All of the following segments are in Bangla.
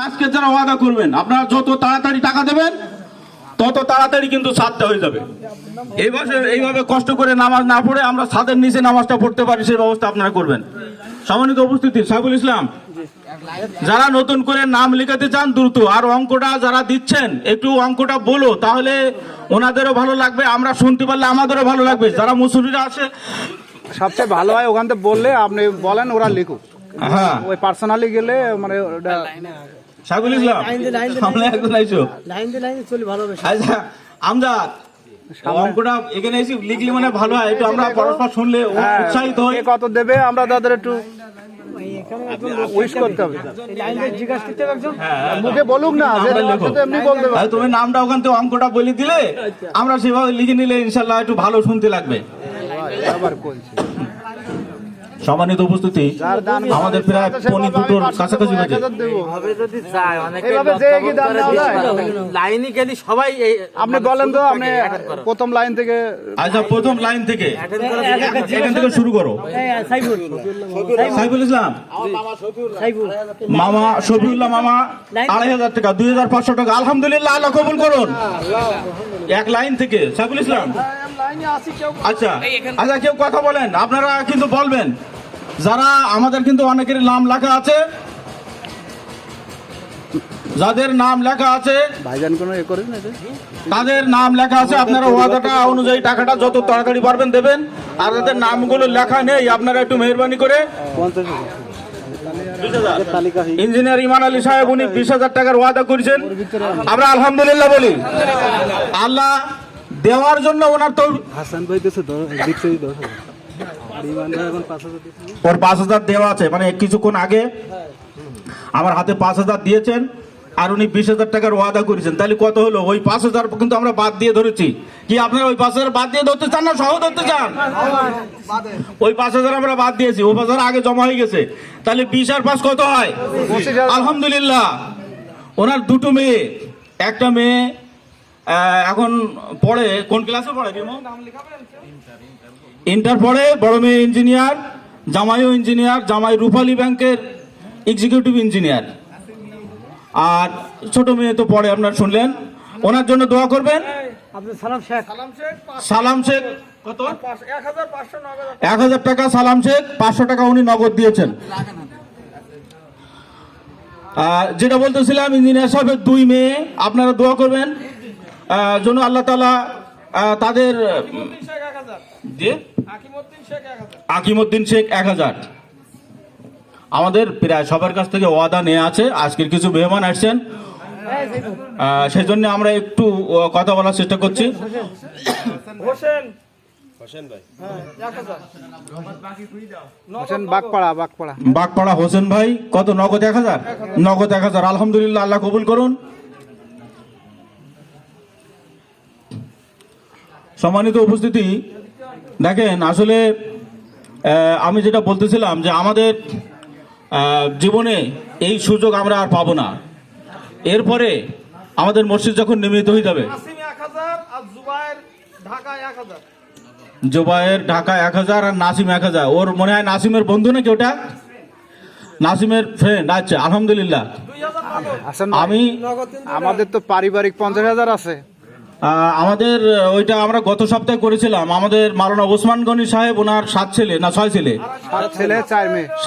আজকে যারা ওয়াদা করবেন, আপনারা যত তাড়াতাড়ি টাকা দেবেন তত তাড়াতাড়ি কিন্তু ছাদটা হয়ে যাবে। এইভাবে কষ্ট করে নামাজ না পড়ে আমরা ছাদের নিচে নামাজটা পড়তে পারি, সেই ব্যবস্থা আপনারা করবেন। সম্মানিত উপস্থিতি, সাইফুল ইসলাম, যারা নতুন করে নাম লিখাতে চান দ্রুত, আর অঙ্কটা যারা দিচ্ছেন একটু অঙ্কটা বলো, তাহলে ওনাদেরও ভালো লাগবে, আমরা শুনতে পারলে আমাদেরও ভালো লাগবে। যারা মুসল্লিরা আছে সবচেয়ে ভালো হয় ওখান থেকে বললে আপনি বলেন, ওরা লিখুক। হ্যাঁ, ওই পার্সোনালি গেলে মানে ওটা সাইফুল ইসলাম আমরা একজন আইছো। আচ্ছা আমজাদ, অঙ্কটা এখানে এসে লিখলে মানে ভালো হয়, একটু আমরা পরস্পর শুনলে উৎসাহিত হই। কে কত দেবে আমরা তাদের একটু উইশ করতে হবে। মুখে বলুক না, এমনি বলতে পারে। তুমি নামটা ওখান থেকে অঙ্কটা বলে দিলে আমরা সেভাবে লিখে নিলে ইনশাল্লাহ একটু ভালো শুনতে লাগবে। আবার বলছি, সম্মানিত উপস্থিতি, আমাদের প্রায় 2:45 কাছাকাছি বাজে। আপনি বলেন তো, আপনি প্রথম লাইন থেকে। আচ্ছা, প্রথম লাইন থেকে এখান থেকে শুরু করো। সাইফুল ইসলাম মামা, শফিউল্লাহ মামা 2500 টাকা, 2500 টাকা। আলহামদুলিল্লাহ, আল্লাহ কবুল করুন। এক লাইন থেকে সাইফুল ইসলাম। আচ্ছা আচ্ছা, কেউ কথা বলেন, আপনারা কিন্তু বলবেন। যারা আমাদের কিন্তু অনেকের নাম লেখা আছে, যাদের নাম লেখা আছে ভাইজান কোনো এ করেন তাদের নাম লেখা আছে, আপনারা ওয়াদাটা অনুযায়ী টাকাটা যত তাড়াতাড়ি পারবেন দেবেন। আর যাদের নামগুলো লেখা নেই আপনারা একটু মেহরবানি করে 20,000। ইঞ্জিনিয়ার ইমান আলী সাহেব উনি 20,000 টাকার ওয়াদা করেছেন, আমরা আলহামদুলিল্লাহ বলি। আল্লাহ দেওয়ার জন্য ওনার তো হাসান ভাই দিচ্ছে 10,000 ওর 5,000 দেওয়া আছে, মানে কিছুক্ষণ আগে আমার হাতে 5,000 দিয়েছেন আর উনি 20,000 টাকার ওয়াদা করেছেন। তাহলে কত হলো? ওই 5,000 কিন্তু আমরা বাদ দিয়ে ধরেছি। কি আপনারা ওই 5,000 বাদ দিয়ে ধরতে চান না সহ ধরতে চান? ওই 5,000 আমরা বাদ দিয়েছি, ওই 5,000 আগে জমা হয়ে গেছে। তাহলে 20 আর 5 কত হয়? আলহামদুলিল্লাহ। ওনার দুটো মেয়ে, একটা মেয়ে এখন পড়ে, কোন ক্লাসে পড়ে? ইন্টার পড়ে। বড় মেয়ে ইঞ্জিনিয়ার, জামাইও ইঞ্জিনিয়ার, জামাই রূপালী ব্যাংকের এক্সিকিউটিভ ইঞ্জিনিয়ার। আর ছোট মেয়ে তো পড়ে, আপনারা শুনলেন। ওনার জন্য দোয়া করবেন। সালাম শেখ কত? 1,000 টাকা সালাম শেখ, 500 টাকা উনি নগদ দিয়েছেন। যেটা বলতেছিলাম, ইঞ্জিনিয়ার সাহেবের 2 মেয়ে, আপনারা দোয়া করবেন যেন আল্লাহ তাআলা তাদের আকিমউদ্দিন শেখ 1,000। আমাদের প্রায় সবার কাছ থেকে ওয়াদা নেওয়া আছে। আজকের কিছু মেহমান আসছেন, সেই জন্য আমরা একটু কথা বলার চেষ্টা করছি। বাগপাড়া হোসেন ভাই কত? নগদ 1,000। নগদ 1,000, আলহামদুলিল্লাহ, আল্লাহ কবুল করুন। সম্মানিত উপস্থিতি, দেখেন আসলে আমি যেটা বলতেছিলাম যে আমাদের জীবনে এই সুযোগ আমরা আর পাবো না। এরপরে আমাদের মসজিদ যখন নির্মিত হয়ে যাবে, জুবায়ের ঢাকা 1,000 আর নাসিম 1,000। ওর মনে হয় নাসিমের বন্ধু নাকি ওটা, নাসিমের ফ্রেন্ড। আচ্ছা, আলহামদুলিল্লাহ। আমি আমাদের তো পারিবারিক 50,000 আছে। আমাদের ওইটা আমরা গত সপ্তাহে করেছিলাম। আমাদের মাওলানা ওসমান গনি সাহেব, ওনার 7 ছেলে না 6 ছেলে,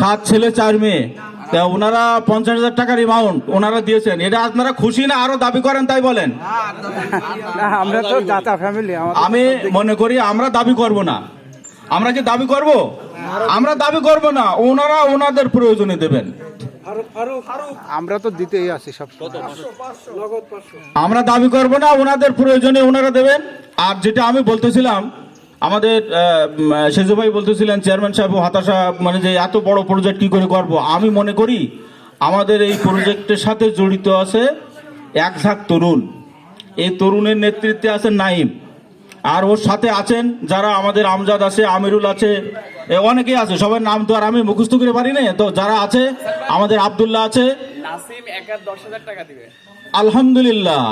7 ছেলে 4 মেয়ে। তা ওনারা 50,000 টাকার অ্যামাউন্ট ওনারা দিয়েছেন। এটা আপনারা খুশি না আরো দাবি করেন তাই বলেন? আমরা তো দাতা ফ্যামিলি, আমি মনে করি আমরা দাবি করব না। আমরা কি দাবি করব? আমরা দাবি করব না, ওনারা ওনাদের প্রয়োজনে দেবেন। আমরা তো দিতেই আছি সব। আমরা দাবি করব না, ওনাদের প্রয়োজনে ওনারা দেবেন। আর যেটা আমি বলতেছিলাম, আমাদের সেজু ভাই বলতেছিলেন চেয়ারম্যান সাহেব হতাশা, মানে যে এত বড় প্রজেক্ট কি করে করব। আমি মনে করি আমাদের এই প্রজেক্টের সাথে জড়িত আছে 1 ঝাঁক তরুণ। এই তরুণের নেতৃত্বে আছেন নাইম, আর ওর সাথে আছেন যারা আমাদের আমজাদ আছে, আমিরুল আছে, অনেকেই আছে। সবার নাম তো আর আমি মুখস্থ করে পারি না। তো যারা আছে, আমাদের আব্দুল্লাহ আছে, নাসিম 10,000 টাকা দিবে। আলহামদুলিল্লাহ।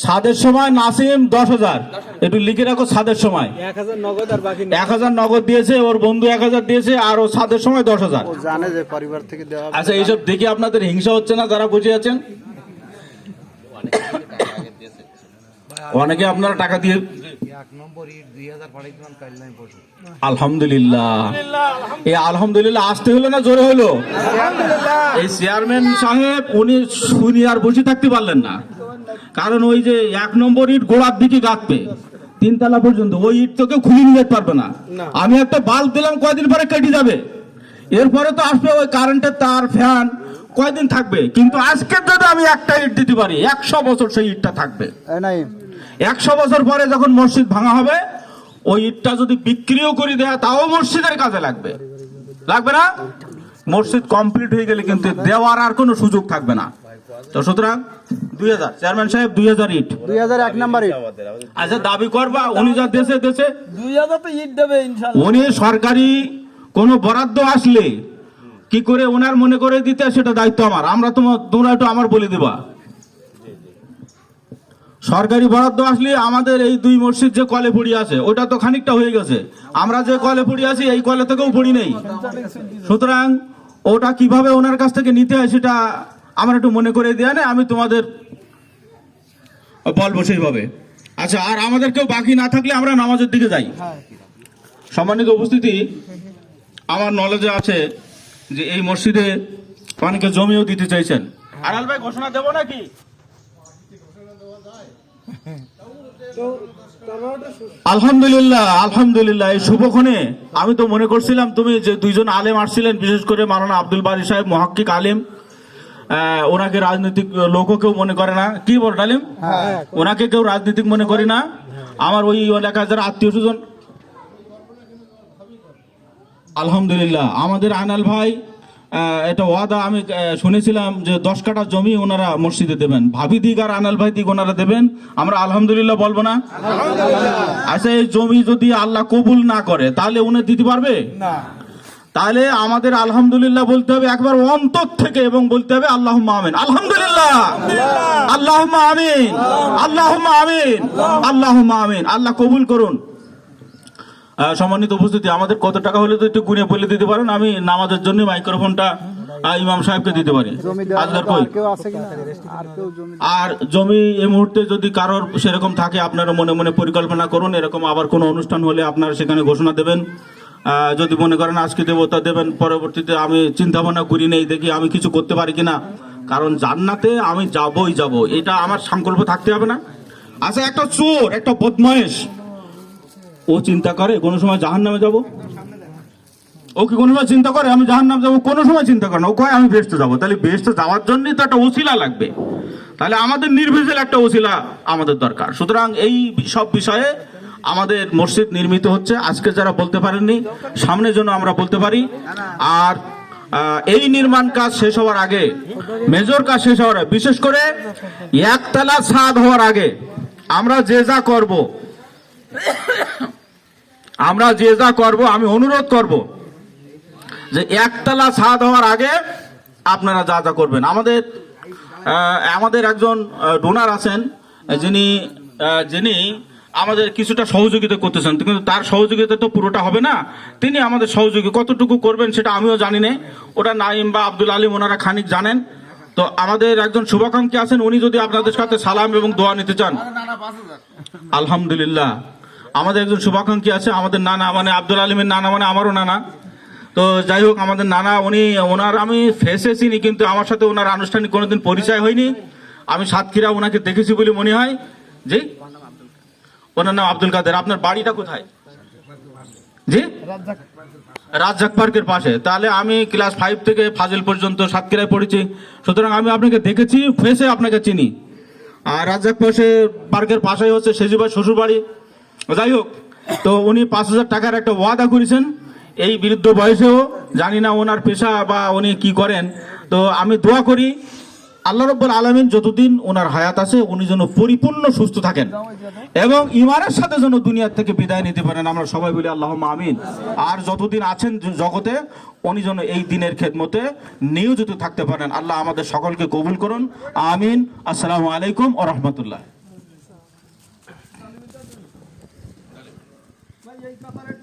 সাদের সময় নাসিম 10,000, একটু লিখে রাখো। সাদের সময় 1000 নগদ আর বাকি 1000 নগদ দিয়েছে, ওর বন্ধু 1000 দিয়েছে, আর ও সাদের সময় 10,000। ও জানে যে পরিবার থেকে দেওয়া হবে। আচ্ছা, এইসব দেখে আপনাদের হিংসা হচ্ছে না যারা বসে আছেন? অনেকে আপনারা টাকা দিয়ে আলহামদুলিল্লাহ, এই আলহামদুলিল্লাহ আসতে হলো না জোরে হলো? এই চেয়ারম্যান সাহেব উনি শুনি আর বসে থাকতে পারলেন না, কারণ ওই যে 1 নম্বর ইট গোড়ার দিকে গাঁথবে 3 তলা পর্যন্ত, ওই ইট তো কেউ খুলে নিয়ে যেতে পারবে না। আমি একটা বাল্ব দিলাম, কয়দিন পরে কেটে যাবে, এরপরে তো আসবে ওই কারেন্টের তার, ফ্যান, কয়দিন থাকবে। কিন্তু আজকের যদি আমি একটা ইট দিতে পারি 100 বছর সেই ইটটা থাকবে। 100 বছর পরে যখন মসজিদ ভাঙা হবে, ওই ইটটা যদি বিক্রিও করে দেয় তাও মসজিদের কাজে লাগবে, লাগবে না? মসজিদ কমপ্লিট হয়ে গেলে কিন্তু দেওয়ার আর কোনো সুযোগ থাকবে না। তো সুতরাং 2000, চেয়ারম্যান সাহেব 2000 ইট, 2001 নাম্বার ইট। আচ্ছা দাবি করবা, উনি যা দেশে 2000 তো ইট দেবে ইনশাআল্লাহ। উনি সরকারি কোনো বরাদ্দ আসলে কি করে ওনার মনে করে দিতে, সেটা দায়িত্ব আমার। আমরা তোমরা একটু আমার বলে দিবা। সরকারি বরাদ্দ আসলে আমাদের এই 2 মসজিদ যে কলে পড়ি আছে ওটা তো খানিকটা হয়ে গেছে, আমরা যে কলে পড়ি আছি এই কলে থেকেও পড়ি নেই। সুতরাং ওটা কিভাবে ওনার কাছ থেকে নিতে হয় সেটা আমার একটু মনে করে দেয়া নেই, আমি তোমাদের বলবো সেইভাবে। আচ্ছা, আর আমাদের কেউ বাকি না থাকলে আমরা নামাজের দিকে যাই। সম্মানিত উপস্থিতি, আমার নলেজে আছে যে এই মসজিদে অনেকে জমিও দিতে চাইছেন। আড়াল ভাই ঘোষণা দেবো নাকি? আলহামদুলিল্লাহ, আলহামদুলিল্লাহ। এই শুভক্ষণে আমি তো মনে করছিলাম তুমি যে 2জন আলেম আসছিলেন, বিশেষ করে মাওলানা আব্দুল বারী সাহেব মুহাক্কিক আলেম, ওনাকে রাজনৈতিক লোকও কেউ মনে করে না, কি বল আলেম, ওনাকে কেউ রাজনৈতিক মনে করে না। আমার ওই এলাকায় যারা আত্মীয় স্বজন, আলহামদুলিল্লাহ আমাদের আনাল ভাই এটা ওয়াদা আমি শুনেছিলাম যে 10 কাঠা জমি ওনারা মসজিদে দেবেন, ভাবি দিক আর আনাল ভাই দিক ওনারা দেবেন। আমরা আলহামদুলিল্লাহ বলবো না? আচ্ছা, এই জমি যদি আল্লাহ কবুল না করে তাহলে উনি দিতে পারবে না? তাহলে আমাদের আলহামদুলিল্লাহ বলতে হবে একবার অন্তর থেকে, এবং বলতে হবে আল্লাহুম্মা আমিন। আলহামদুলিল্লাহ, আল্লাহুম্মা আমিন, আল্লাহুম্মা আমিন, আল্লাহুম্মা আমিন। আল্লাহ কবুল করুন। সম্মানিত উপস্থিতি, আমাদের কত টাকা হলে তো একটু গুনে বলে দিতে পারেন, আমি নামাজের জন্য মাইক্রোফোনটা ইমাম সাহেবকে দিতে পারি। আর জমি এই মুহূর্তে যদি কারোর সেরকম থাকে আপনারা মনে মনে পরিকল্পনা করুন, এরকম আবার কোনো অনুষ্ঠান হলে আপনারা সেখানে ঘোষণা দেবেন। যদি মনে করেন আজকে দেবো তা দেবেন, পরবর্তীতে আমি চিন্তা ভাবনা করি নেই, দেখি আমি কিছু করতে পারি কিনা, কারণ জান্নাতে আমি যাবই যাব, এটা আমার সংকল্প থাকতে হবে না? আচ্ছা, একটা চোর, একটা বদমাইশ, ও চিন্তা করে কোনো সময় জাহান্নামে যাব? ও কি কোনো সময় চিন্তা করে আমি জাহান্নামে যাব? কোনো সময় চিন্তা করে না, ও কয় আমি বেহেশতে যাব। তাহলে বেহেশতে যাওয়ার জন্যই তো একটা ওসিলা লাগবে, তাহলে আমাদের নির্ভেজাল একটা ওসিলা আমাদের দরকার। সুতরাং এই সব বিষয়ে আমাদের মসজিদ নির্মিত হচ্ছে, আজকে যারা বলতে পারেননি সামনে যেন আমরা বলতে পারি। আর এই নির্মাণ কাজ শেষ হওয়ার আগে, মেজর কাজ শেষ হওয়ার আগে, বিশেষ করে 1 তলা ছাদ হওয়ার আগে আমরা যে যা করব, আমি অনুরোধ করব যে 1 তলা ছাদ হওয়ার আগে আপনারা যা যা করবেন। আমাদের একজন ডোনার আছেন যিনি আমাদের কিছুটা সহযোগিতা করতেছেন, কিন্তু তার সহযোগিতা তো পুরোটা হবে না। তিনি আমাদের সহযোগী কতটুকু করবেন সেটা আমিও জানি না, ওটা নাইম বা আব্দুল আলিম ওনারা খানিক জানেন। তো আমাদের একজন শুভাকাঙ্ক্ষী আছেন, উনি যদি আপনাদের সাথে সালাম এবং দোয়া নিতে চান। আলহামদুলিল্লাহ, আমাদের একজন শুভাকাঙ্ক্ষী আছে, আমাদের নানা, মানে আব্দুল আলিমের নানা, মানে আমারও নানা। তো যাই হোক, আমাদের নানা, ওনার আমি ফেসে চিনি, কিন্তু আমার সাথে ওনার আনুষ্ঠানিক কোনোদিন পরিচয় হয়নি। আমি সাতক্ষীরা ওনাকে দেখেছি বলে মনে হয়। জি, ওনার নাম আব্দুল কাদের। আপনার বাড়িটা কোথায়? জি, রাজ্জাক পার্কের পাশে। তাহলে আমি ক্লাস 5 থেকে ফাজিল পর্যন্ত সাতক্ষীরায় পড়েছি, সুতরাং আমি আপনাকে দেখেছি, ফেসে আপনাকে চিনি। আর রাজ্জাক পার্কের পাশেই হচ্ছে সেজিবার শ্বশুর বাড়ি। যাই হোক, তো উনি 5,000 টাকার একটা ওয়াদা করেছেন এই বৃদ্ধ বয়সেও, জানি না ওনার পেশা বা উনি কি করেন। তো আমি দোয়া করি আল্লাহ রাব্বুল আলামিন যতদিন ওনার হায়াত আছে উনি যেন পরিপূর্ণ সুস্থ থাকেন এবং ইমানের সাথে যেন দুনিয়া থেকে বিদায় নিতে পারেন, আমরা সবাই বলি আল্লাহুম্মা আমিন। আর যতদিন আছেন জগতে উনি যেন এই দিনের খেদমতে নিয়োজিত থাকতে পারেন। আল্লাহ আমাদের সকলকে কবুল করুন, আমিন। আসসালামু আলাইকুম ওয়া রাহমাতুল্লাহ। ব্যাপারে